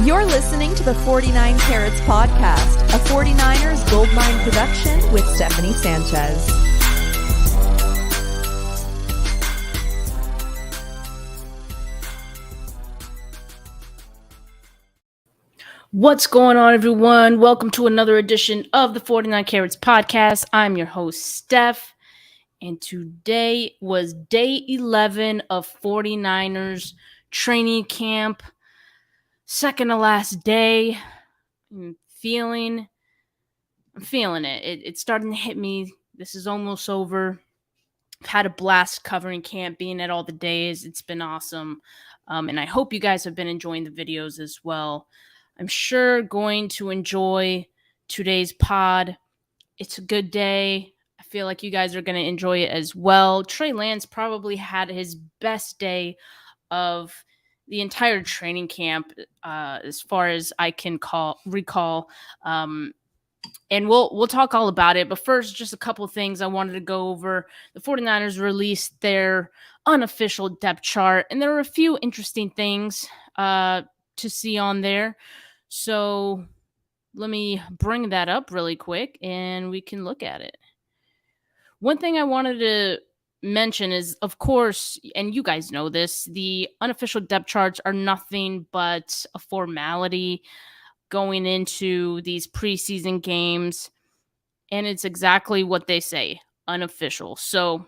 You're listening to the 49 Carats Podcast, a 49ers Goldmine production with Stephanie Sanchez. What's going on, everyone? Welcome to another edition of the 49 Carats Podcast. I'm your host, Steph, and today was day 11 of 49ers training camp. Second to last day. I'm feeling it. It's starting to hit me. This is almost over. I've had a blast covering camp, being at all the days. It's been awesome. And I hope you guys have been enjoying the videos as well. I'm sure going to enjoy today's pod. It's a good day. I feel like you guys are going to enjoy it as well. Trey Lance probably had his best day of the entire training camp, as far as I can recall. And we'll talk all about it. But first, just a couple of things I wanted to go over. The 49ers released their unofficial depth chart, and there were a few interesting things to see on there. So let me bring that up really quick, and we can look at it. One thing I wanted to mention is, of course, and you guys know this, the unofficial depth charts are nothing but a formality going into these preseason games, and it's exactly what they say, unofficial. So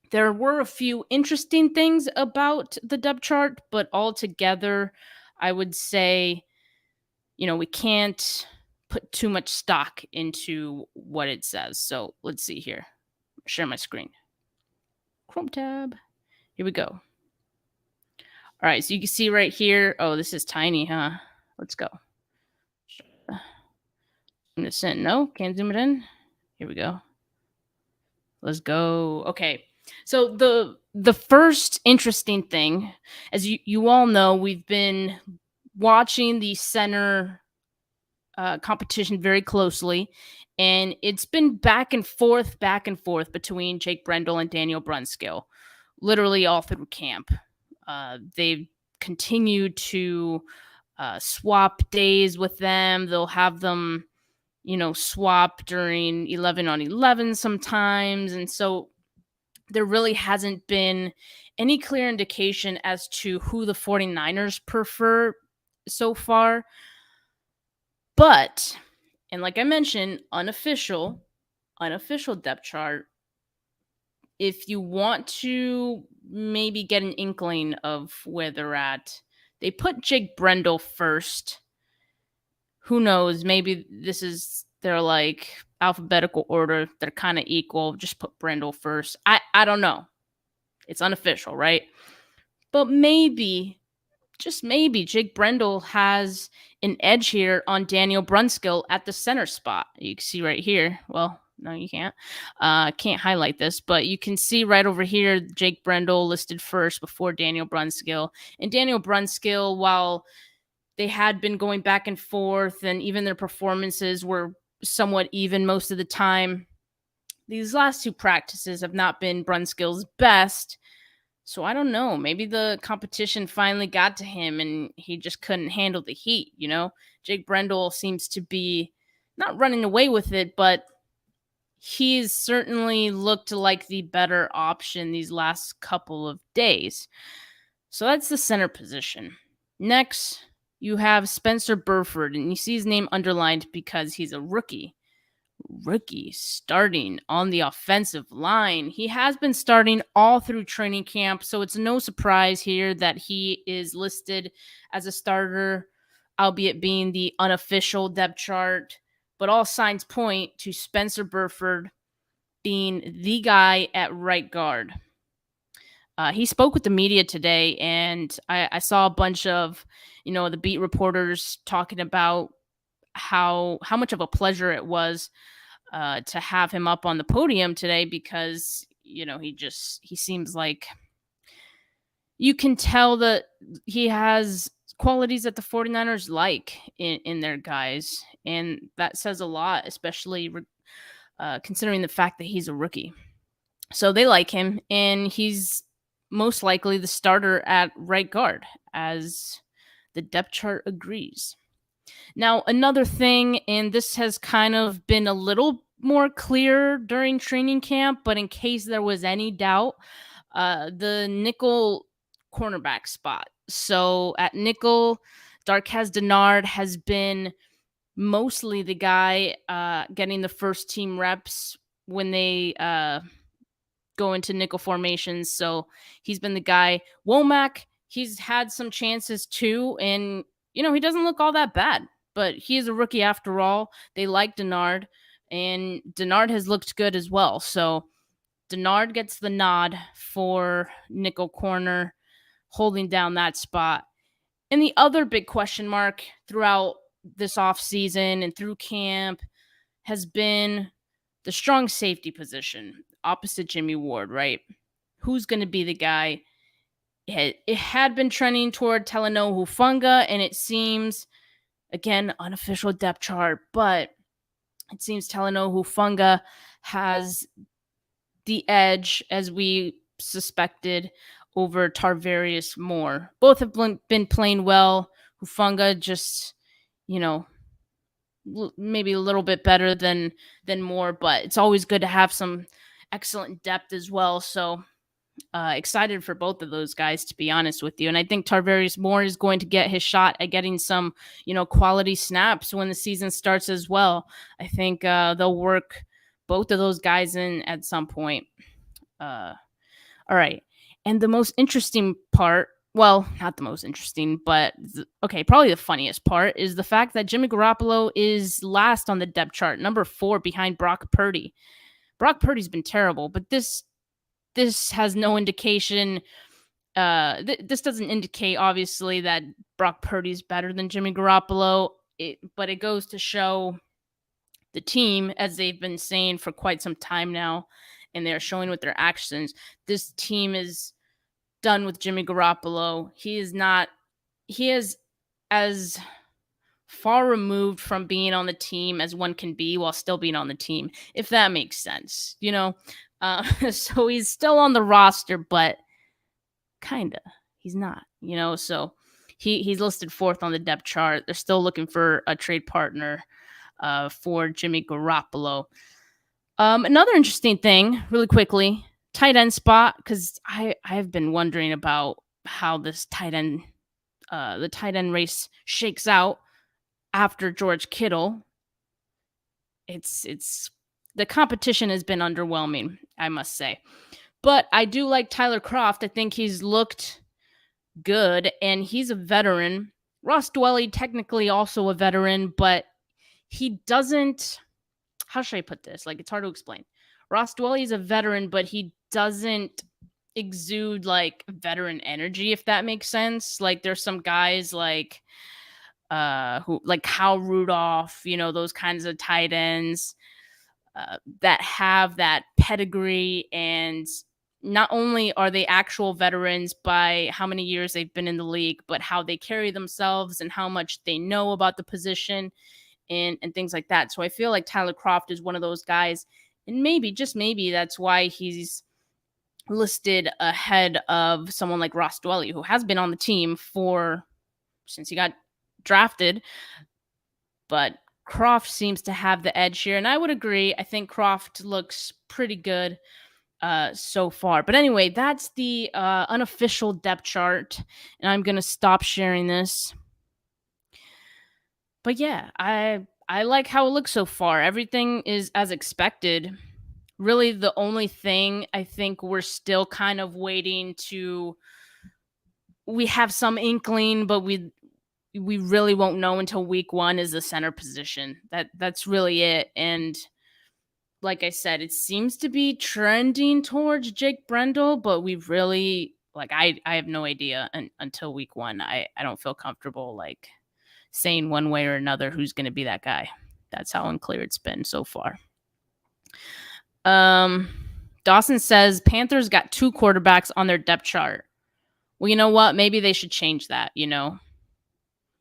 there were a few interesting things about the depth chart, but altogether, I would say, we can't put too much stock into what it says. So let's see here. Share my screen. Chrome tab. Here we go. All right, so you can see right here. Oh, this is tiny, huh? Let's go. Zoom this in. No, can't zoom it in. Here we go. Let's go. Okay. So the first interesting thing, as you all know, we've been watching the center competition very closely, and it's been back and forth between Jake Brendel and Daniel Brunskill, literally all through camp. They've continued to swap days with them. They'll have them, swap during 11 on 11 sometimes, and so there really hasn't been any clear indication as to who the 49ers prefer so far. But, and like I mentioned, unofficial depth chart. If you want to maybe get an inkling of where they're at, they put Jake Brendel first. Who knows? Maybe this is their like alphabetical order. They're kind of equal. Just put Brendel first. I don't know. It's unofficial, right? But maybe, just maybe, Jake Brendel has an edge here on Daniel Brunskill at the center spot. You can see right here. Well, no, you can't. Can't highlight this, but you can see right over here, Jake Brendel listed first before Daniel Brunskill. And Daniel Brunskill, while they had been going back and forth and even their performances were somewhat even most of the time, these last two practices have not been Brunskill's best. So I don't know. Maybe the competition finally got to him and he just couldn't handle the heat, Jake Brendel seems to be not running away with it, but he's certainly looked like the better option these last couple of days. So that's the center position. Next, you have Spencer Burford, and you see his name underlined because he's a rookie starting on the offensive line. He has been starting all through training camp, so it's no surprise here that he is listed as a starter, albeit being the unofficial depth chart. But all signs point to Spencer Burford being the guy at right guard. He spoke with the media today, and I saw a bunch of, the beat reporters talking about how much of a pleasure it was to have him up on the podium today because, he seems like you can tell that he has qualities that the 49ers like in their guys. And that says a lot, especially considering the fact that he's a rookie. So they like him, and he's most likely the starter at right guard, as The depth chart agrees. Now, another thing, and this has kind of been a little more clear during training camp, but in case there was any doubt, the nickel cornerback spot. So at nickel, Darqueze Dennard has been mostly the guy getting the first team reps when they go into nickel formations. So he's been the guy. Womack, he's had some chances too, and he doesn't look all that bad. But he is a rookie after all. They like Dennard, and Dennard has looked good as well. So Dennard gets the nod for nickel corner, holding down that spot. And the other big question mark throughout this offseason and through camp has been the strong safety position opposite Jimmy Ward, right? Who's going to be the guy? It had been trending toward Talanoa Hufanga, and it seems, again, unofficial depth chart, but it seems Talanoa Hufanga has the edge, as we suspected, over Tarvarius Moore. Both have been playing well. Hufanga just, maybe a little bit better than Moore, but it's always good to have some excellent depth as well. So excited for both of those guys, to be honest with you. And I think Tarvarius Moore is going to get his shot at getting some, quality snaps when the season starts as well. I think they'll work both of those guys in at some point. All right. And the most interesting part, well, not the most interesting, but probably the funniest part is the fact that Jimmy Garoppolo is last on the depth chart, number 4 behind Brock Purdy. Brock Purdy's been terrible, but this has no indication. This doesn't indicate, obviously, that Brock Purdy's better than Jimmy Garoppolo, but it goes to show the team, as they've been saying for quite some time now, and they're showing with their actions, this team is done with Jimmy Garoppolo. He is as far removed from being on the team as one can be while still being on the team, if that makes sense, so he's still on the roster, but kinda he's not, so he's listed 4th on the depth chart. They're still looking for a trade partner for Jimmy Garoppolo. Another interesting thing, really quickly, tight end spot, because I've been wondering about how this the tight end race shakes out after George Kittle. It's the competition has been underwhelming, I must say. But I do like Tyler Kroft. I think he's looked good, and he's a veteran. Ross Dwelley, technically also a veteran, but he doesn't, how should I put this? Like, it's hard to explain. Ross Dwelley is a veteran, but he doesn't exude like veteran energy, if that makes sense. Like, there's some guys like who, like Kyle Rudolph, those kinds of tight ends that have that pedigree, and not only are they actual veterans by how many years they've been in the league, but how they carry themselves and how much they know about the position and things like that. So I feel like Tyler Kroft is one of those guys, and maybe, just maybe, that's why he's listed ahead of someone like Ross Dwelley, who has been on the team since he got drafted. But Kroft seems to have the edge here, and I would agree. I think Kroft looks pretty good so far. But anyway, that's the unofficial depth chart, and I'm going to stop sharing this. But yeah, I like how it looks so far. Everything is as expected. Really, the only thing I think we're still kind of waiting to, we have some inkling, but we really won't know until week 1, is the center position. That's really it. And like I said, it seems to be trending towards Jake Brendel, but we really, like, I have no idea until week 1. I don't feel comfortable like saying one way or another who's going to be that guy. That's how unclear it's been so far. Dawson says Panthers got 2 quarterbacks on their depth chart. Well, you know what? Maybe they should change that,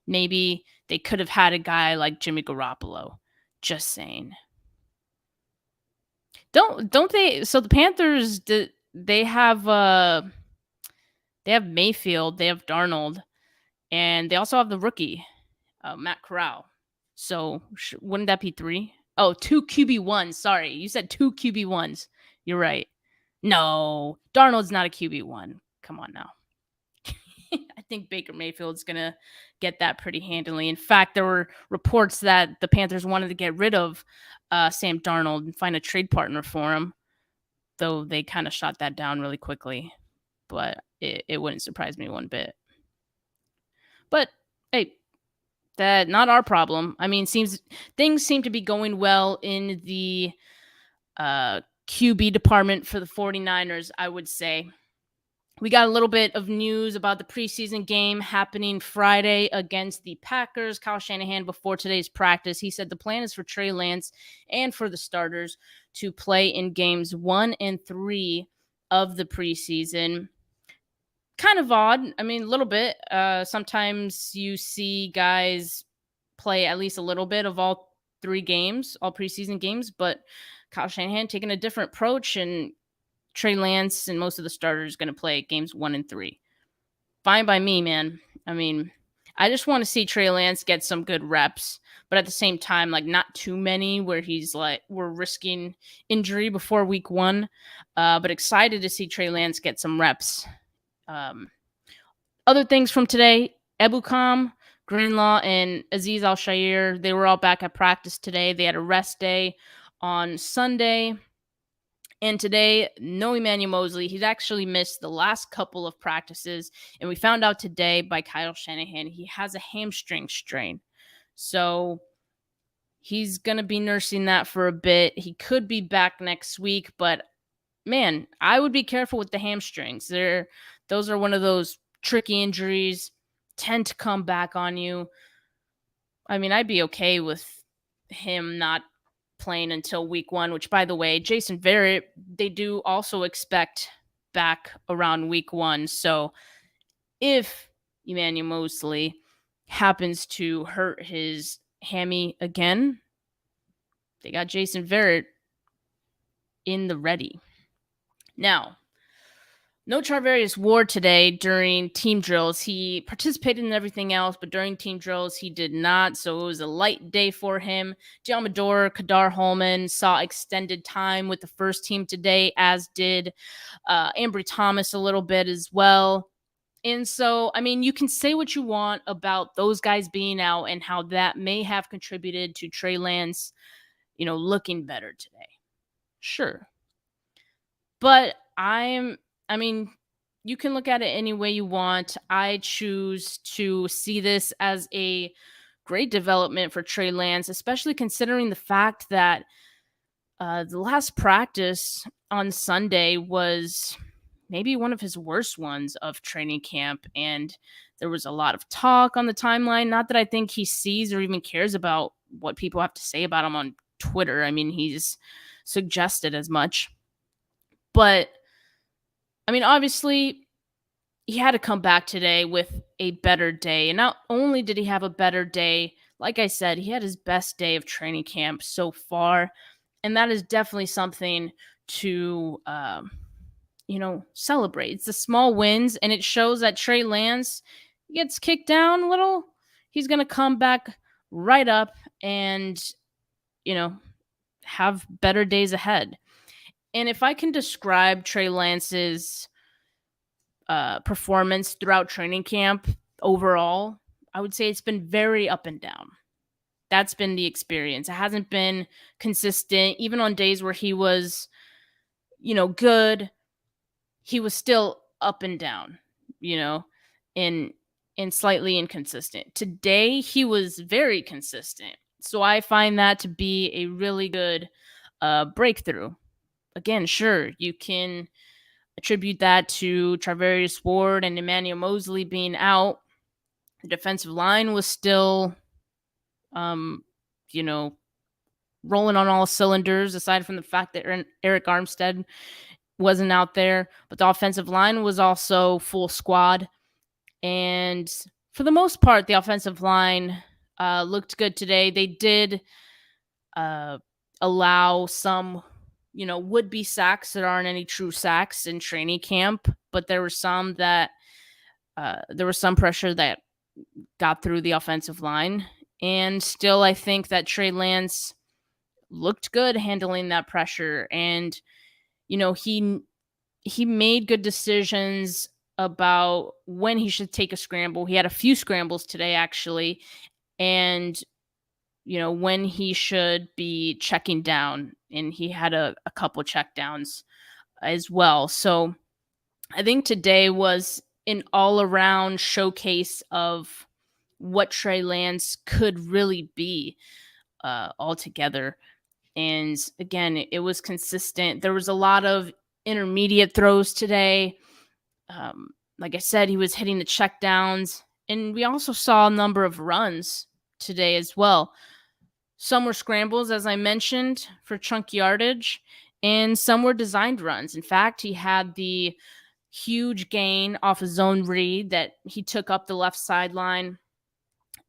Maybe they could have had a guy like Jimmy Garoppolo. Just saying. Don't they? So the Panthers, they have Mayfield, they have Darnold, And they also have the rookie, Matt Corral. So wouldn't that be 3? Oh, 2 QB1s. Sorry, you said 2 QB1s. You're right. No, Darnold's not a QB1. Come on now. I think Baker Mayfield's going to get that pretty handily. In fact, there were reports that the Panthers wanted to get rid of Sam Darnold and find a trade partner for him, though they kind of shot that down really quickly. But it wouldn't surprise me one bit. But hey, that not our problem. I mean, things seem to be going well in the QB department for the 49ers, I would say. We got a little bit of news about the preseason game happening Friday against the Packers. Kyle Shanahan, before today's practice, he said the plan is for Trey Lance and for the starters to play in games 1 and 3 of the preseason. Kind of odd. I mean, a little bit. Sometimes you see guys play at least a little bit of all 3 games, all preseason games, but Kyle Shanahan taking a different approach, and Trey Lance and most of the starters going to play games 1 and 3. Fine by me, man. I mean, I just want to see Trey Lance get some good reps, but at the same time, like not too many where he's like, we're risking injury before week 1. But excited to see Trey Lance get some reps. Other things from today, Ebukam, Greenlaw, and Azeez Al-Shaair, they were all back at practice today. They had a rest day on Sunday. And today, no Emmanuel Moseley. He's actually missed the last couple of practices. And we found out today by Kyle Shanahan, he has a hamstring strain. So he's going to be nursing that for a bit. He could be back next week. But, man, I would be careful with the hamstrings. Those are one of those tricky injuries, tend to come back on you. I mean, I'd be okay with him not playing until week 1, which, by the way, Jason Verrett, they do also expect back around week 1. So if Emmanuel Moseley happens to hurt his hammy again, they got Jason Verrett in the ready. Now, no Charvarius Ward today during team drills. He participated in everything else, but during team drills, he did not. So it was a light day for him. Deommodore, Kadar Holman saw extended time with the first team today, as did Ambry Thomas a little bit as well. And so, I mean, you can say what you want about those guys being out and how that may have contributed to Trey Lance, looking better today. Sure. But I mean, you can look at it any way you want. I choose to see this as a great development for Trey Lance, especially considering the fact that the last practice on Sunday was maybe one of his worst ones of training camp. And there was a lot of talk on the timeline. Not that I think he sees or even cares about what people have to say about him on Twitter. I mean, he's suggested as much. But I mean, obviously, he had to come back today with a better day. And not only did he have a better day, like I said, he had his best day of training camp so far. And that is definitely something to, celebrate. It's the small wins, and it shows that Trey Lance gets kicked down a little. He's going to come back right up and, have better days ahead. And if I can describe Trey Lance's performance throughout training camp overall, I would say it's been very up and down. That's been the experience. It hasn't been consistent. Even on days where he was, good, he was still up and down, and slightly inconsistent. Today, he was very consistent. So I find that to be a really good breakthrough. Again, sure, you can attribute that to Charvarius Ward and Emmanuel Moseley being out. The defensive line was still, rolling on all cylinders, aside from the fact that Eric Armstead wasn't out there. But the offensive line was also full squad. And for the most part, the offensive line looked good today. They did allow some would-be sacks that aren't any true sacks in training camp, but there were some pressure that got through the offensive line. And still, I think that Trey Lance looked good handling that pressure. And, he made good decisions about when he should take a scramble. He had a few scrambles today, actually. And, when he should be checking down. And he had a couple check downs as well. So I think today was an all around showcase of what Trey Lance could really be altogether. And again, it was consistent. There was a lot of intermediate throws today. Like I said, he was hitting the check downs. And we also saw a number of runs today as well. Some were scrambles, as I mentioned, for chunk yardage, and some were designed runs. In fact, he had the huge gain off a zone read that he took up the left sideline.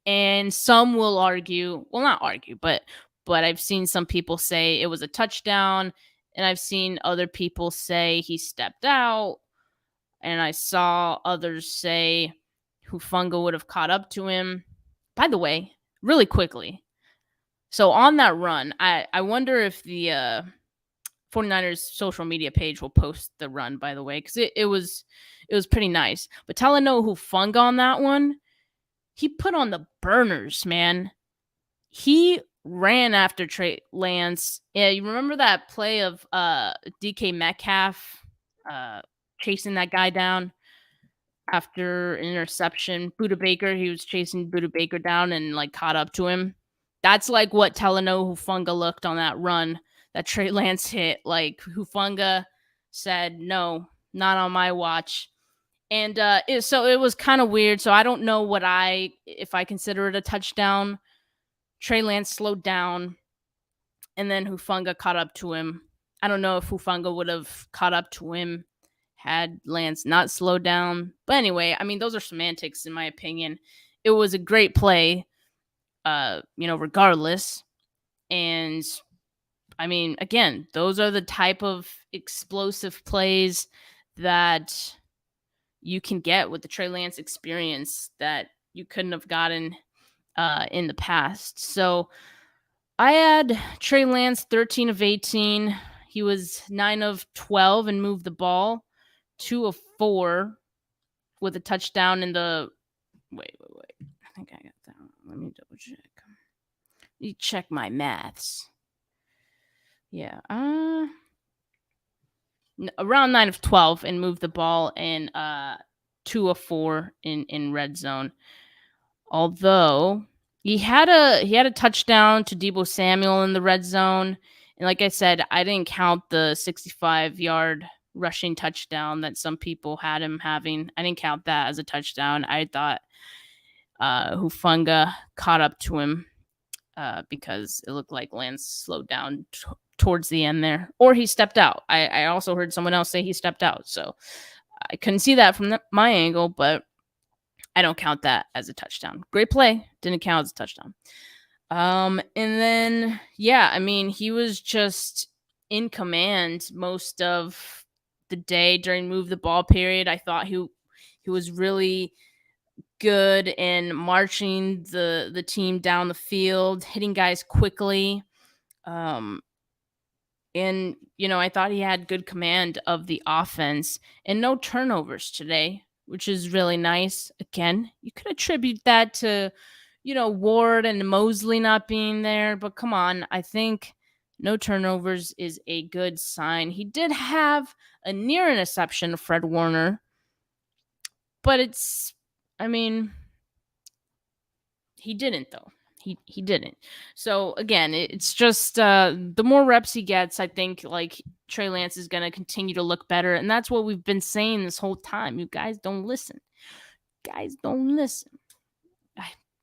And some will argue, well, not argue, but I've seen some people say it was a touchdown, and I've seen other people say he stepped out, and I saw others say Hufanga would have caught up to him. By the way, really quickly, so on that run, I wonder if the 49ers social media page will post the run, by the way, because it was pretty nice. But Talanoa Hufanga on that one, he put on the burners, man. He ran after Trey Lance. Yeah, you remember that play of DK Metcalf chasing that guy down after an interception? Buda Baker, he was chasing Buda Baker down and caught up to him. That's like what Talanoa Hufanga looked on that run that Trey Lance hit. Like Hufanga said, no, not on my watch. And so it was kind of weird. So I don't know if I consider it a touchdown. Trey Lance slowed down, and then Hufanga caught up to him. I don't know if Hufanga would have caught up to him had Lance not slowed down. But anyway, I mean, those are semantics in my opinion. It was a great play, regardless. And I mean, again, those are the type of explosive plays that you can get with the Trey Lance experience that you couldn't have gotten in the past. So I had Trey Lance 13 of 18. He was 9 of 12 and moved the ball, 2 of 4 with a touchdown in the. Wait. I think I got that one. Let me double check. You check my maths. Yeah. Around 9 of 12 and moved the ball, and 2 of 4 in red zone. Although he had a touchdown to Deebo Samuel in the red zone. And like I said, I didn't count the 65-yard rushing touchdown that some people had him having. I didn't count that as a touchdown. I thought Hufanga caught up to him because it looked like Lance slowed down towards the end there. Or he stepped out. I also heard someone else say he stepped out. So I couldn't see that from my angle, but I don't count that as a touchdown. Great play. Didn't count as a touchdown. And then, yeah, I mean, he was just in command most of the day during move the ball period. I thought he was really good in marching the team down the field, hitting guys quickly. And, I thought he had good command of the offense and no turnovers today, which is really nice. Again, you could attribute that to, Ward and Mosley not being there. But come on, I think no turnovers is a good sign. He did have a near interception of Fred Warner. But he didn't, though. He didn't. So again, it's just the more reps he gets, I think Trey Lance is going to continue to look better, and that's what we've been saying this whole time. You guys don't listen.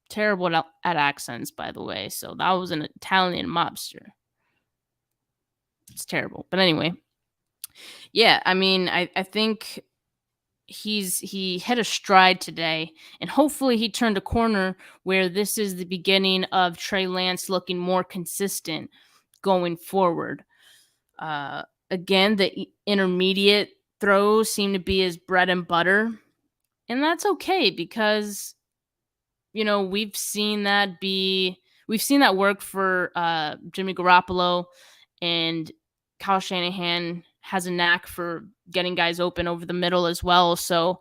Terrible at accents, by the way. So that was an Italian mobster. It's terrible, but anyway, yeah. I mean, I think he hit a stride today, and hopefully he turned a corner where this is the beginning of Trey Lance looking more consistent going forward. Again, the intermediate throws seem to be his bread and butter, and that's okay because we've seen that work for Jimmy Garoppolo, and Kyle Shanahan has a knack for getting guys open over the middle as well. So,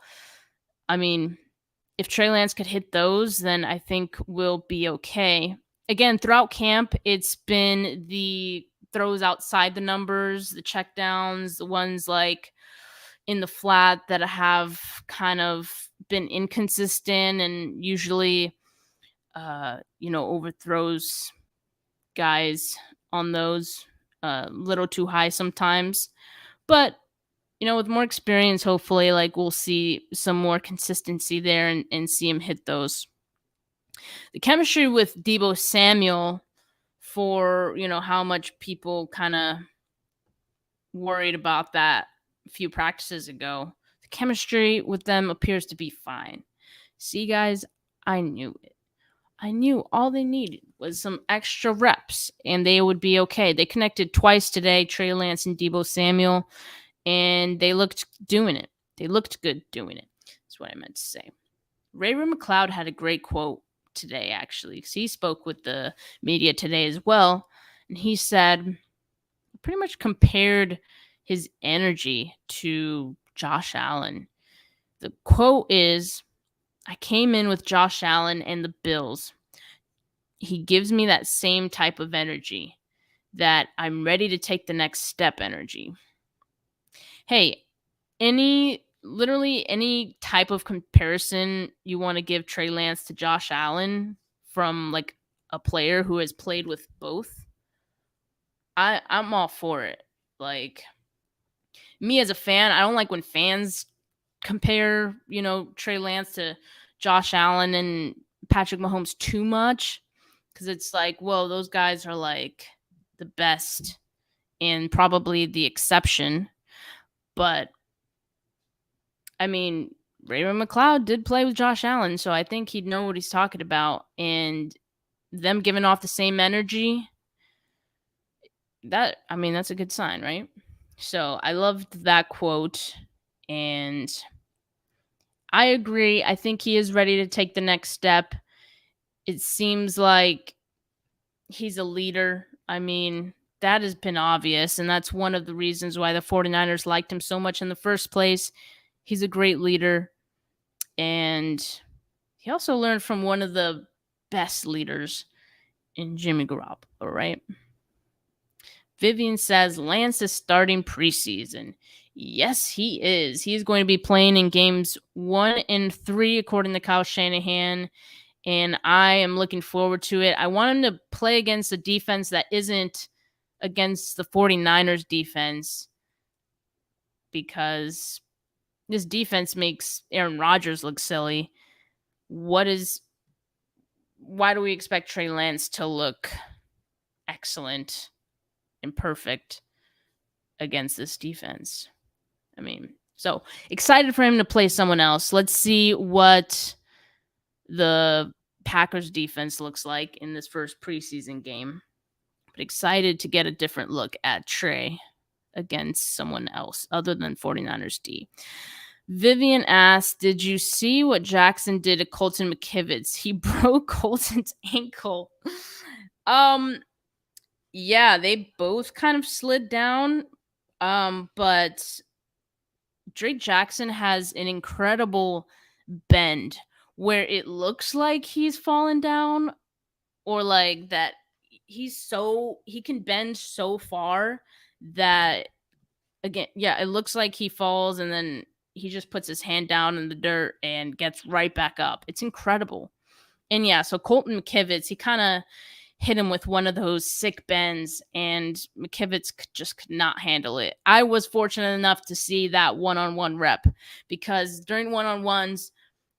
I mean, if Trey Lance could hit those, then I think we'll be okay. Again, throughout camp, it's been the throws outside the numbers, the checkdowns, the ones like in the flat that have kind of been inconsistent and usually, overthrows guys on those a little too high sometimes. But with more experience, hopefully, like we'll see some more consistency there and see him hit those. The chemistry with Deebo Samuel, for how much people kind of worried about that a few practices ago, the chemistry with them appears to be fine. See, guys, I knew it. I knew all they needed was some extra reps and they would be okay. They connected twice today, Trey Lance and Deebo Samuel, and they looked doing it. They looked good doing it. That's what I meant to say. Ray McLeod had a great quote today, actually, because he spoke with the media today as well. And he said, pretty much compared his energy to Josh Allen. The quote is, I came in with Josh Allen and the Bills. He gives me that same type of energy, that I'm ready to take the next step energy. Hey, literally any type of comparison you want to give Trey Lance to Josh Allen from like a player who has played with both, I'm all for it. Like, me as a fan, I don't like when fans compare, Trey Lance to Josh Allen and Patrick Mahomes too much, because it's like, well, those guys are like the best and probably the exception. But I mean, Raymond McLeod did play with Josh Allen, so I think he'd know what he's talking about. And them giving off the same energy, that's a good sign, right? So I loved that quote, and I agree. I think he is ready to take the next step. It seems like he's a leader. I mean, that has been obvious, and that's one of the reasons why the 49ers liked him so much in the first place. He's a great leader, and he also learned from one of the best leaders in Jimmy Garoppolo, right? Vivian says Lance is starting preseason. Yes, he is. He's going to be playing in games 1 and 3, according to Kyle Shanahan, and I am looking forward to it. I want him to play against a defense that isn't against the 49ers defense, because this defense makes Aaron Rodgers look silly. Why do we expect Trey Lance to look excellent and perfect against this defense? I mean, so excited for him to play someone else. Let's see what the Packers defense looks like in this first preseason game. But excited to get a different look at Trey against someone else other than 49ers D. Vivian asked, did you see what Jackson did to Colton McKivitz? He broke Colton's ankle. Yeah, they both kind of slid down. But Drake Jackson has an incredible bend where it looks like he's fallen down, or like that he can bend so far that, again, yeah, it looks like he falls and then he just puts his hand down in the dirt and gets right back up. It's incredible. And yeah, so Colton McKivitz, he kind of hit him with one of those sick bends, and McKivitz just could not handle it. I was fortunate enough to see that one-on-one rep, because during one-on-ones,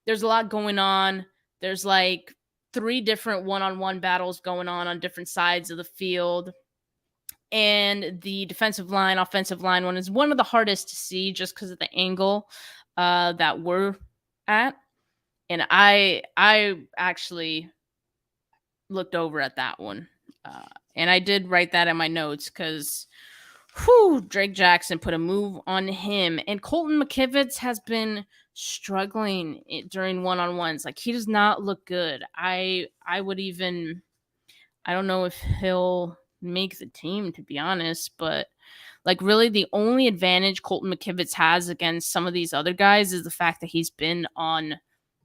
there's a lot going on. There's like 3 different one-on-one battles going on different sides of the field. And the defensive line, offensive line one is one of the hardest to see just because of the angle that we're at. And I actually looked over at that one. And I did write that in my notes because Drake Jackson put a move on him. And Colton McKivitz has been struggling during one-on-ones. Like, he does not look good. I don't know if he'll make the team, to be honest, but like, really the only advantage Colton McKivitz has against some of these other guys is the fact that he's been on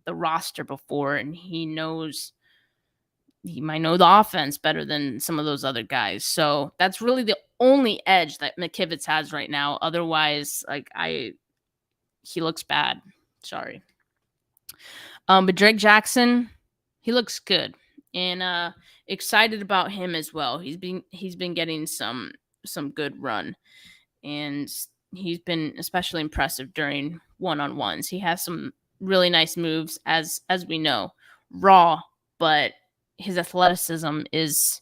the roster before and he might know the offense better than some of those other guys. So that's really the only edge that McKivitz has right now. Otherwise, he looks bad. Sorry. But Drake Jackson, he looks good, and excited about him as well. He's been getting some good run, and he's been especially impressive during one-on-ones. He has some really nice moves, as we know, raw, but his athleticism is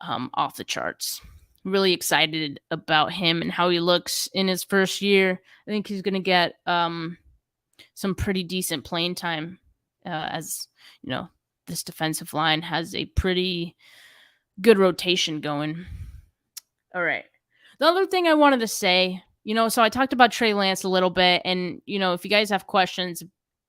off the charts. Really excited about him and how he looks in his first year. I think he's going to get some pretty decent playing time, as you know, this defensive line has a pretty good rotation going. All right. The other thing I wanted to say, so I talked about Trey Lance a little bit, and if you guys have questions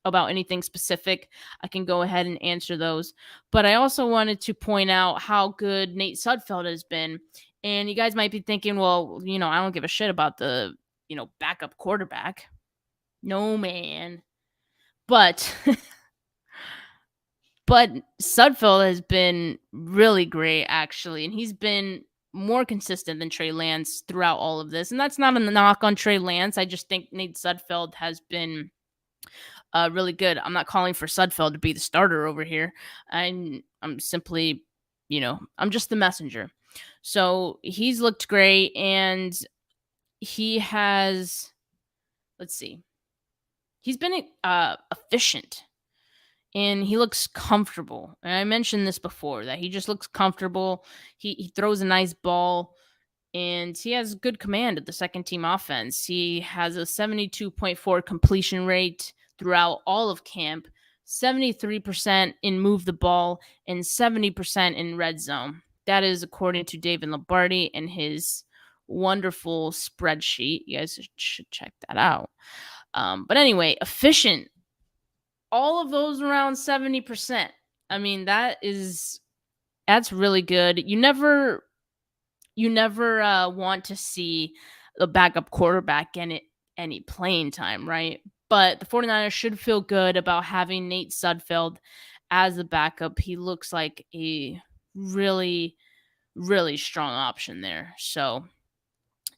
about anything specific, I can go ahead and answer those. But I also wanted to point out how good Nate Sudfeld has been. And you guys might be thinking, well, I don't give a shit about the, backup quarterback. No, man. But but Sudfeld has been really great, actually, and he's been more consistent than Trey Lance throughout all of this. And that's not a knock on Trey Lance. I just think Nate Sudfeld has been really good. I'm not calling for Sudfeld to be the starter over here. I'm simply, I'm just the messenger. So he's looked great, and he has, let's see, he's been efficient, and he looks comfortable. And I mentioned this before, that he just looks comfortable. He throws a nice ball, and he has good command of the second team offense. He has a 72.4 completion rate throughout all of camp, 73% in move the ball, and 70% in red zone. That is according to David Lombardi and his wonderful spreadsheet. You guys should check that out. But anyway, efficient. All of those around 70%. I mean, that's really good. You never want to see the backup quarterback get any playing time, right? But the 49ers should feel good about having Nate Sudfeld as the backup. He looks like a really, really strong option there. So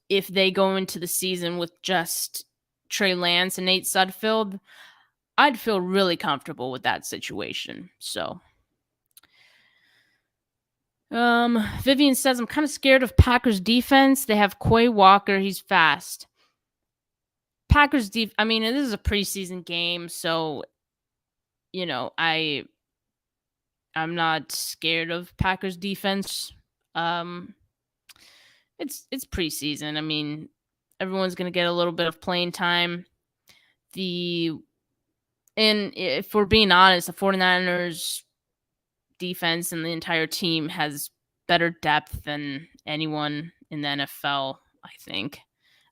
if they go into the season with just Trey Lance and Nate Sudfeld, I'd feel really comfortable with that situation. So Vivian says, I'm kind of scared of Packers defense. They have Quay Walker. He's fast. Packers I mean, this is a preseason game, so I'm not scared of Packers defense. It's preseason. I mean, everyone's going to get a little bit of playing time. And if we're being honest, the 49ers defense and the entire team has better depth than anyone in the NFL, I think.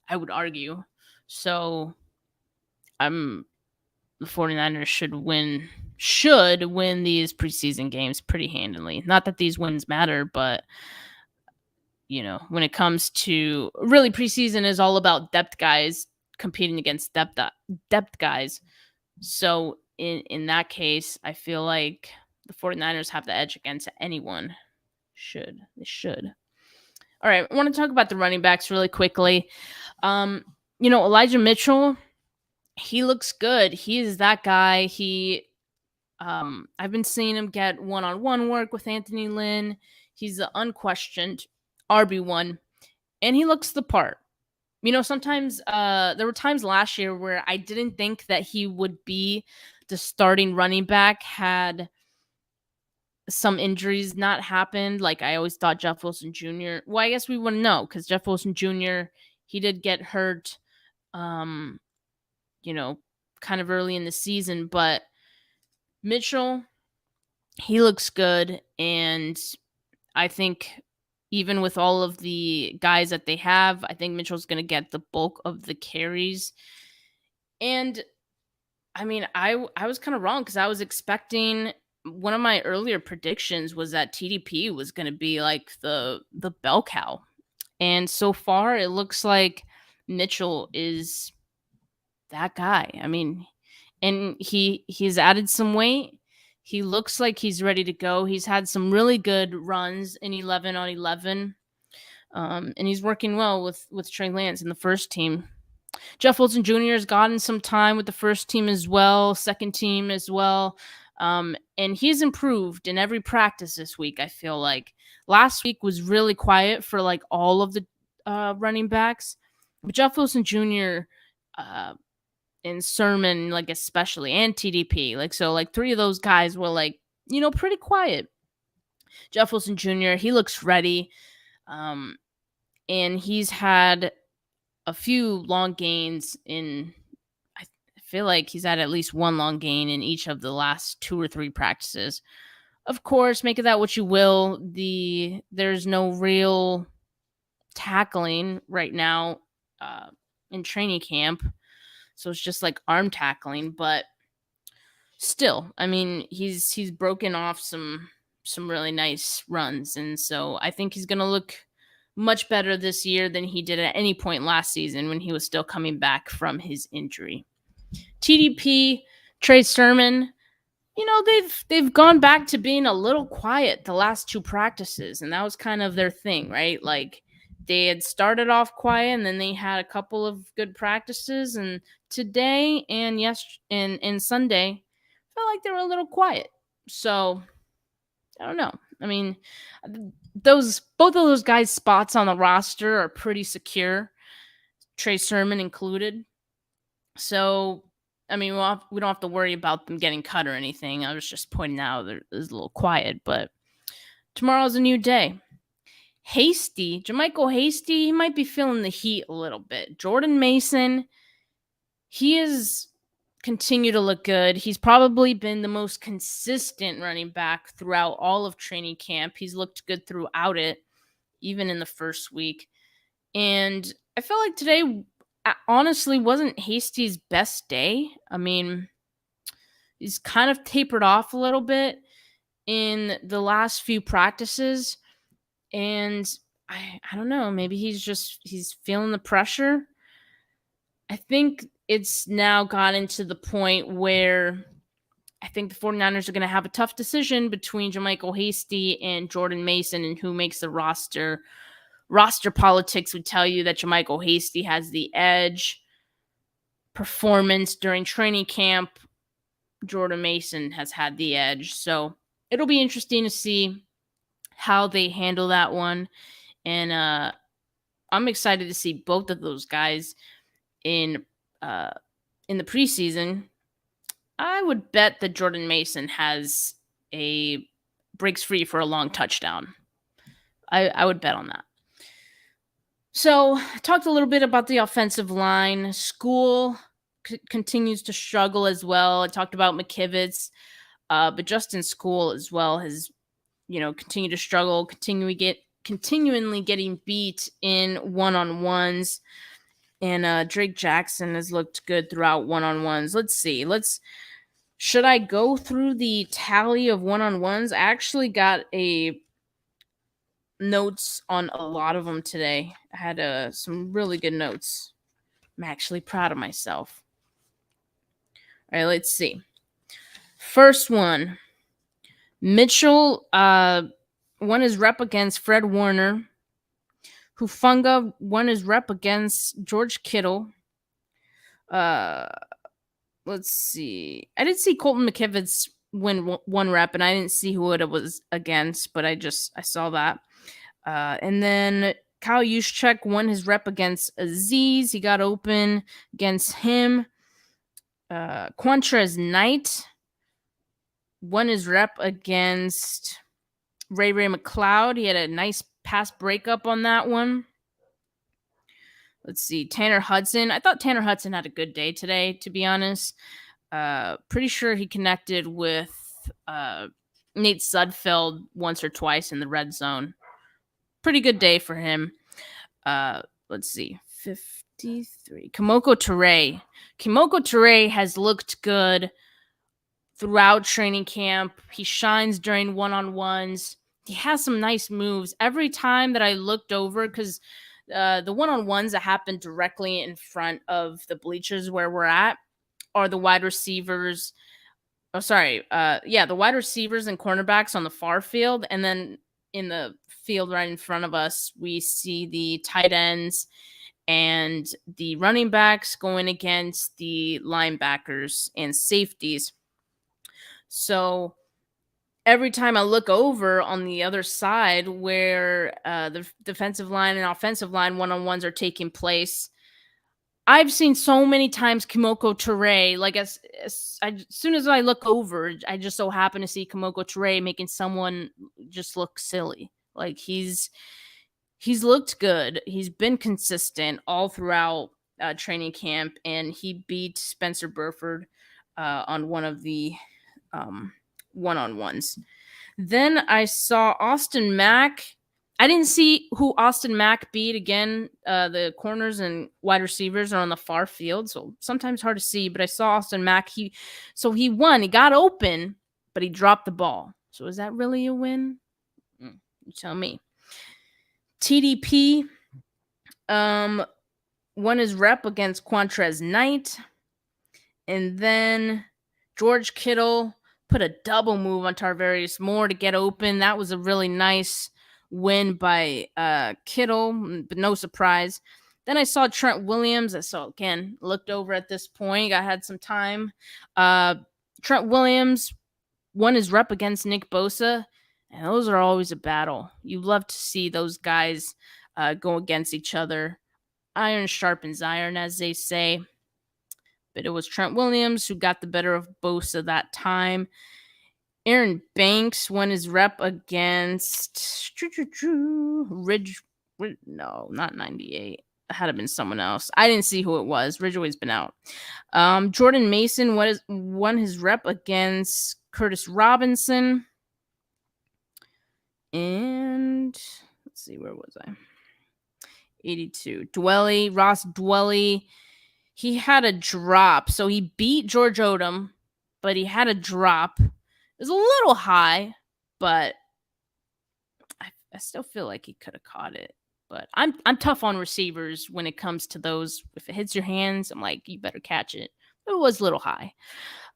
I would argue. So the 49ers should win these preseason games pretty handily. Not that these wins matter, but when it comes to really, preseason is all about depth guys competing against depth guys. So in that case, I feel like the 49ers have the edge against anyone. They should. All right, I want to talk about the running backs really quickly. Elijah Mitchell, he looks good. He is that guy. I've been seeing him get one-on-one work with Anthony Lynn. He's the unquestioned RB1, and he looks the part. Sometimes there were times last year where I didn't think that he would be the starting running back had some injuries not happened. Like, I always thought Jeff Wilson Jr. Well, I guess we wouldn't know, because Jeff Wilson Jr., he did get hurt, kind of early in the season. But Mitchell, he looks good, and I think even with all of the guys that they have, I think Mitchell's going to get the bulk of the carries. And I mean, I was kind of wrong because I was expecting one of my earlier predictions was that TDP was going to be like the bell cow, and so far it looks like Mitchell is that guy. I mean, and he's added some weight. He looks like he's ready to go. He's had some really good runs in 11 on 11. And he's working well with Trey Lance in the first team. Jeff Wilson Jr. has gotten some time with the first team as well, second team as well. And he's improved in every practice this week, I feel like. Last week was really quiet for like all of the running backs. But Jeff Wilson Jr. And Sermon, like especially, and TDP. Like, so like three of those guys were like, pretty quiet. Jeff Wilson Jr., he looks ready. And he's had a few long gains I feel like he's had at least one long gain in each of the last 2 or 3 practices. Of course, make of that what you will. There's no real tackling right now in training camp. So it's just like arm tackling, but still, I mean, he's broken off some really nice runs, and so I think he's going to look much better this year than he did at any point last season when he was still coming back from his injury. TDP, Trey Sermon, they've gone back to being a little quiet the last 2 practices, and that was kind of their thing, right? Like they had started off quiet and then they had a couple of good practices, and today and and Sunday felt like they were a little quiet. So I don't know. I mean, both of those guys' spots on the roster are pretty secure, Trey Sermon included. So, I mean, we don't have to worry about them getting cut or anything. I was just pointing out that it's a little quiet, but tomorrow's a new day. Jermichael Hasty, he might be feeling the heat a little bit. Jordan Mason, he is continue to look good. He's probably been the most consistent running back throughout all of training camp. He's looked good throughout it, even in the first week. And I felt like today honestly wasn't Hasty's best day. I mean, he's kind of tapered off a little bit in the last few practices. And I don't know, maybe he's feeling the pressure. I think it's now gotten to the point where I think the 49ers are going to have a tough decision between Jermichael Hasty and Jordan Mason and who makes the roster. Roster politics would tell you that Jermichael Hasty has the edge. Performance during training camp, Jordan Mason has had the edge. So it'll be interesting to see how they handle that one. And I'm excited to see both of those guys in the preseason. I would bet that Jordan Mason breaks free for a long touchdown. I would bet on that. So I talked a little bit about the offensive line. School continues to struggle as well. I talked about McKivitz, but Justin School as well has, continued to struggle, continually getting beat in one-on-ones. And Drake Jackson has looked good throughout one-on-ones. Let's see. Should I go through the tally of one-on-ones? I actually got notes on a lot of them today. I had some really good notes. I'm actually proud of myself. All right, let's see. First one. Mitchell won his rep against Fred Warner. Hufanga won his rep against George Kittle. Let's see. I did see Colton McKivitz win 1 rep, and I didn't see who it was against, but I saw that. And then Kyle Juszczyk won his rep against Aziz. He got open against him. Quantrez Knight won his rep against Ray McLeod. He had a nice pass breakup on that one. Let's see. Tanner Hudson. I thought Tanner Hudson had a good day today, to be honest. Pretty sure he connected with Nate Sudfeld once or twice in the red zone. Pretty good day for him. Let's see. 53. Kimoko Ture. Kimoko Ture has looked good throughout training camp. He shines during one-on-ones. He has some nice moves. Every time that I looked over, because the one-on-ones that happen directly in front of the bleachers where we're at are the wide receivers. The wide receivers and cornerbacks on the far field. And then in the field right in front of us, we see the tight ends and the running backs going against the linebackers and safeties. So every time I look over on the other side where the defensive line and offensive line one-on-ones are taking place, I've seen so many times Kimoko Ture, like as soon as I look over, I just so happen to see Kimoko Ture making someone just look silly. Like he's looked good. He's been consistent all throughout training camp, and he beat Spencer Burford on one of the one-on-ones. Then I saw Austin Mack. I didn't see who Austin Mack beat again. The corners and wide receivers are on the far field, so sometimes hard to see. But I saw Austin Mack. He won. He got open, but he dropped the ball. So is that really a win? You tell me. TDP won his rep against Quantrez Knight. And then George Kittle put a double move on Tarvarius Moore to get open. That was a really nice win by Kittle, but no surprise. Then I saw Trent Williams. Looked over at this point. I had some time. Trent Williams won his rep against Nick Bosa, and those are always a battle. You love to see those guys go against each other. Iron sharpens iron, as they say. But it was Trent Williams who got the better of Bosa that time. Aaron Banks won his rep against Ridge. No, not 98. It had to have been someone else. I didn't see who it was. Ridgeway's been out. Jordan Mason won his rep against Curtis Robinson. And let's see, where was I? 82. Ross Dwelly. He had a drop. So he beat George Odom, but he had a drop. It was a little high, but I still feel like he could have caught it. But I'm tough on receivers when it comes to those. If it hits your hands, I'm like, you better catch it. It was a little high.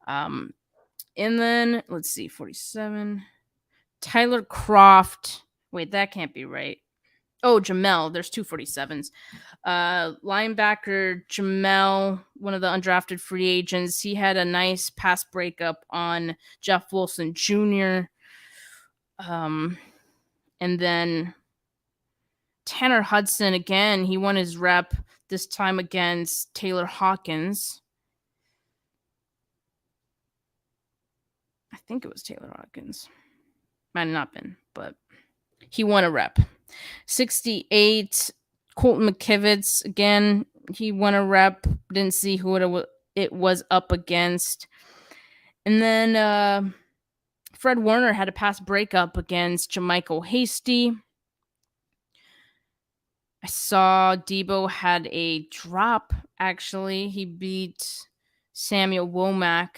And then, let's see, 47. Tyler Croft. Wait, that can't be right. Oh, Jamel. There's two 47s. Linebacker Jamel, one of the undrafted free agents. He had a nice pass breakup on Jeff Wilson Jr. And then Tanner Hudson, again, he won his rep, this time against Taylor Hawkins. I think it was Taylor Hawkins. Might have not been, but he won a rep. 68, Colton McKivitz, again, he won a rep. Didn't see who it was up against. And then Fred Warner had a pass breakup against Jermichael Hasty. I saw Debo had a drop, actually. He beat Samuel Womack,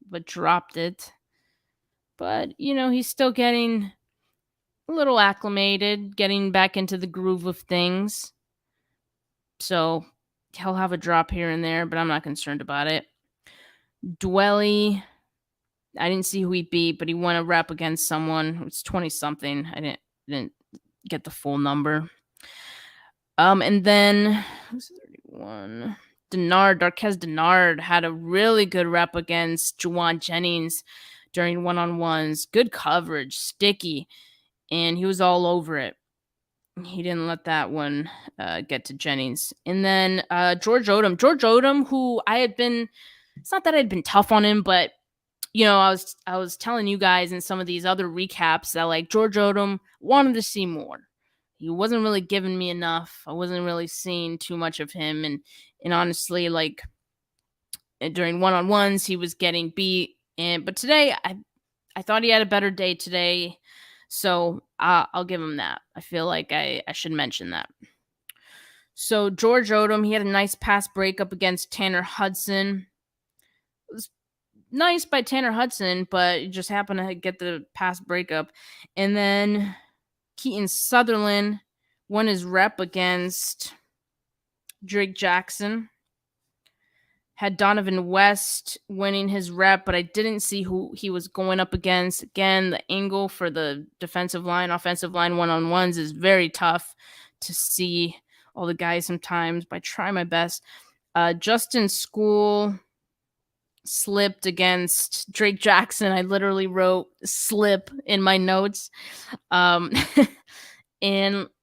but dropped it. But, he's still getting a little acclimated, getting back into the groove of things. So he'll have a drop here and there, but I'm not concerned about it. Dwelly, I didn't see who he beat, but he won a rep against someone. It's 20-something. I didn't get the full number. And then who's 31? Darquez Denard had a really good rep against Juwan Jennings during one-on-ones. Good coverage, sticky. And he was all over it. He didn't let that one get to Jennings. And then George Odom, who it's not that I'd been tough on him, but, I was telling you guys in some of these other recaps that, like, George Odom, wanted to see more. He wasn't really giving me enough. I wasn't really seeing too much of him. And honestly, like, during one-on-ones, he was getting beat. But today, I thought he had a better day today. So I'll give him that. I feel like I should mention that. So George Odom, he had a nice pass breakup against Tanner Hudson. It was nice by Tanner Hudson, but it just happened to get the pass breakup. And then Keaton Sutherland won his rep against Drake Jackson. Had Donovan West winning his rep, but I didn't see who he was going up against. Again, the angle for the defensive line, offensive line one-on-ones is very tough to see all the guys sometimes, but I try my best. Justin School slipped against Drake Jackson. I literally wrote slip in my notes. And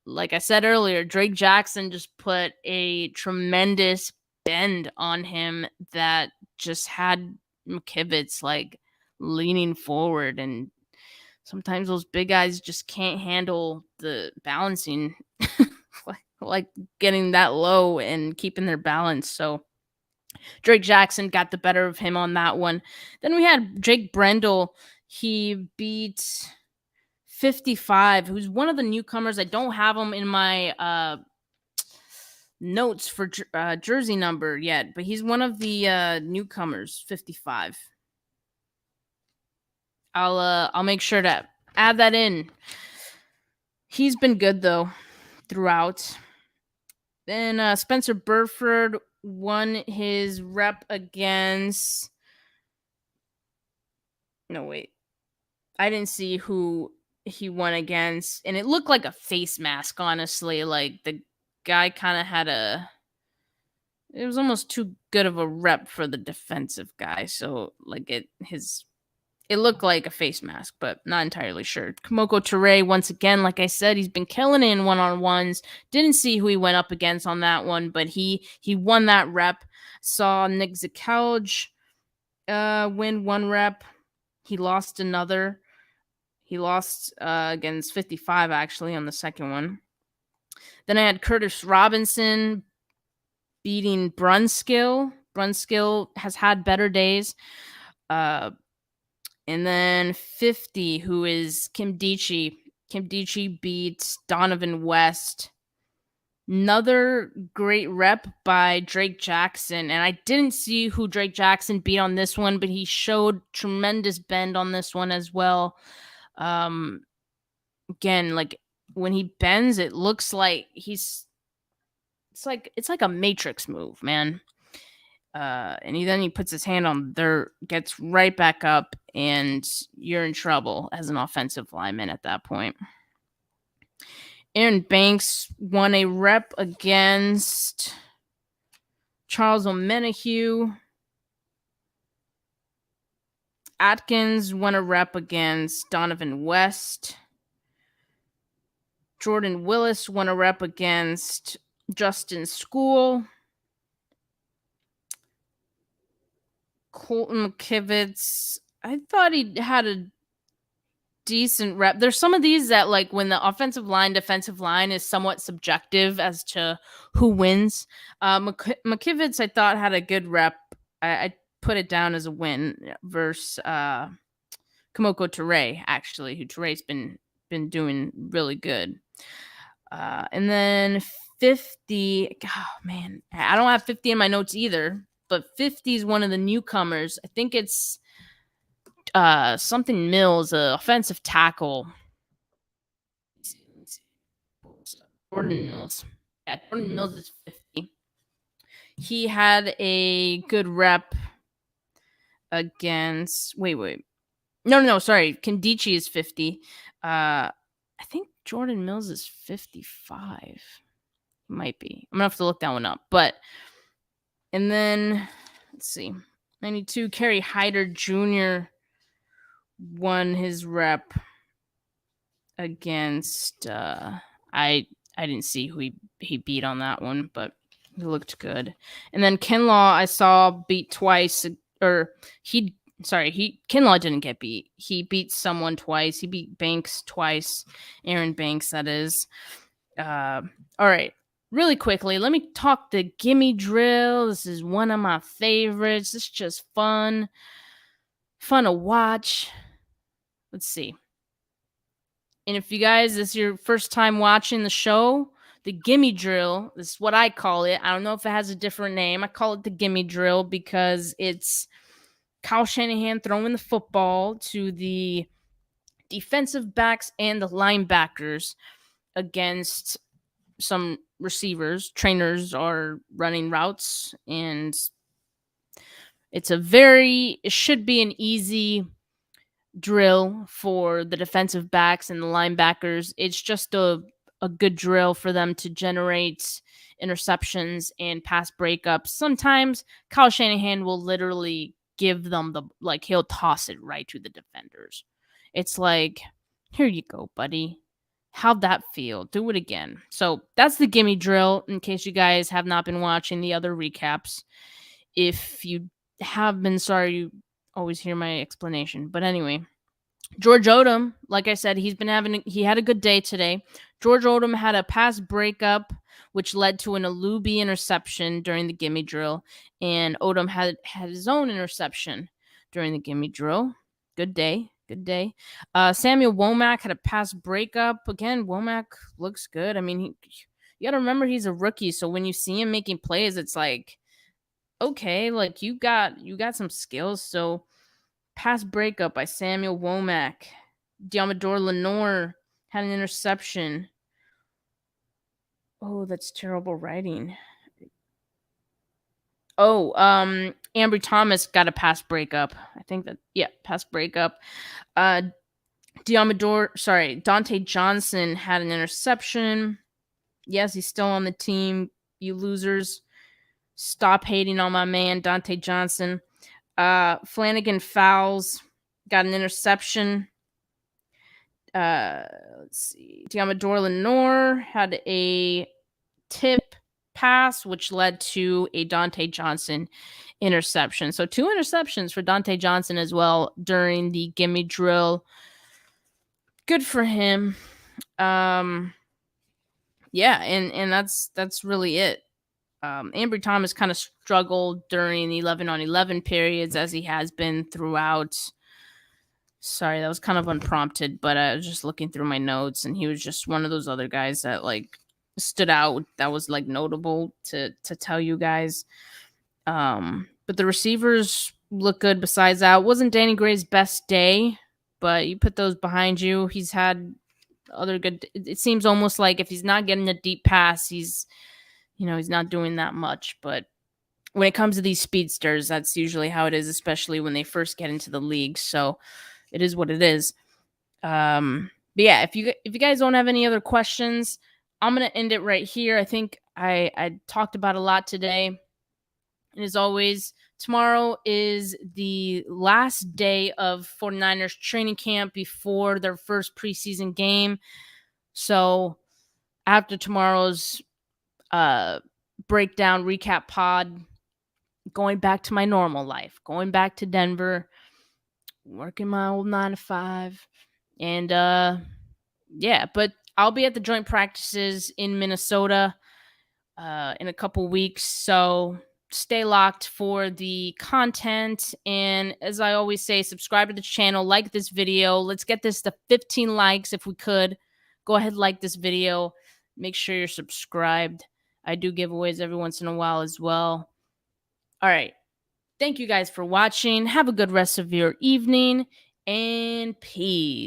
like I said earlier, Drake Jackson just put a tremendous bend on him that just had McKivitz like leaning forward, and sometimes those big guys just can't handle the balancing like getting that low and keeping their balance. So Drake Jackson got the better of him on that one. Then we had Jake Brendel. He beat 55, who's one of the newcomers. I don't have him in my notes for jersey number yet, but he's one of the newcomers, 55. I'll make sure to add that in. He's been good though throughout. Then Spencer Burford won his rep against. No, wait. I didn't see who he won against, and it looked like a face mask, honestly. Like the guy kind of had it was almost too good of a rep for the defensive guy. So like it looked like a face mask, but not entirely sure. Kamoko Toure, once again, like I said, he's been killing it in one-on-ones. Didn't see who he went up against on that one, but he won that rep. Saw Nick Zakouj win one rep. He lost another. He lost against 55, actually, on the second one. Then I had Curtis Robinson beating Brunskill. Brunskill has had better days. And then 50, who is Kim Dichie. Kim Dichie beats Donovan West. Another great rep by Drake Jackson. And I didn't see who Drake Jackson beat on this one, but he showed tremendous bend on this one as well. Again, like when he bends, it looks like it's like a Matrix move, man. And then he puts his hand on there, gets right back up, and you're in trouble as an offensive lineman at that point. Aaron Banks won a rep against Charles O'Menahue. Atkins won a rep against Donovan West. Jordan Willis won a rep against Justin School. Colton McKivitz, I thought he had a decent rep. There's some of these that, like, when the offensive line, defensive line is somewhat subjective as to who wins. McKivitz, I thought, had a good rep. I put it down as a win versus Kamoko Toure, actually, who Toure's been doing really good. And then 50, oh man, I don't have 50 in my notes either, but 50 is one of the newcomers. I think it's something Mills, offensive tackle. Jordan Mills. Yeah, Jordan Mills is 50. He had a good rep against. Wait. No. Sorry, Kandichi is 50. I think Jordan Mills is 55. Might be. I'm gonna have to look that one up. And then let's see. 92. Kerry Hyder Jr. won his rep against. I didn't see who he beat on that one, but he looked good. And then Kinlaw I saw beat twice, or Kinlaw didn't get beat. He beat someone twice. He beat Banks twice. Aaron Banks, that is. All right. Really quickly, let me talk the gimme drill. This is one of my favorites. It's just fun to watch. Let's see. And if you guys, this is your first time watching the show, the gimme drill. This is what I call it. I don't know if it has a different name. I call it the gimme drill because it's Kyle Shanahan throwing the football to the defensive backs and the linebackers against some receivers. Trainers are running routes, and it should be an easy drill for the defensive backs and the linebackers. It's just a good drill for them to generate interceptions and pass breakups. Sometimes Kyle Shanahan will literally give them he'll toss it right to the defenders. It's like, here you go, buddy. How'd that feel? Do it again. So that's the gimme drill, in case you guys have not been watching the other recaps. If you have been, sorry, you always hear my explanation. But anyway, George Odom, like I said, he had a good day today. George Odom had a pass breakup, which led to an Alubi interception during the gimme drill, and Odom had his own interception during the gimme drill. Good day. Samuel Womack had a pass breakup. Again, Womack looks good. I mean, you got to remember he's a rookie, so when you see him making plays, it's like, okay, like you got some skills. So pass breakup by Samuel Womack. Diamador Lenore had an interception. Oh, that's terrible writing. Oh, Ambry Thomas got a pass breakup. I think pass breakup. Dante Johnson had an interception. Yes, he's still on the team. You losers, stop hating on my man, Dante Johnson. Flanagan Fowles got an interception. Let's see. Diamador Lenore had a tip pass, which led to a Dante Johnson interception. So 2 interceptions for Dante Johnson as well during the gimme drill. Good for him. And that's really it. Ambry Thomas kind of struggled during the 11-on-11 periods, as he has been throughout. Sorry, that was kind of unprompted, but I was just looking through my notes, and he was just one of those other guys that stood out, that was notable to tell you guys. But the receivers look good. Besides that, it wasn't Danny Gray's best day, but you put those behind you. He's had other good. It seems almost like if he's not getting a deep pass, he's not doing that much. But when it comes to these speedsters, that's usually how it is, especially when they first get into the league. So it is what it is. But yeah, if you guys don't have any other questions, I'm gonna end it right here. I think I talked about a lot today. And as always, tomorrow is the last day of 49ers training camp before their first preseason game. So after tomorrow's breakdown recap pod, going back to my normal life, going back to Denver, working my old 9 to 5. And but I'll be at the joint practices in Minnesota in a couple weeks. So stay locked for the content. And as I always say, subscribe to the channel, like this video. Let's get this to 15 likes if we could. Go ahead, like this video. Make sure you're subscribed. I do giveaways every once in a while as well. All right. Thank you guys for watching. Have a good rest of your evening, and peace.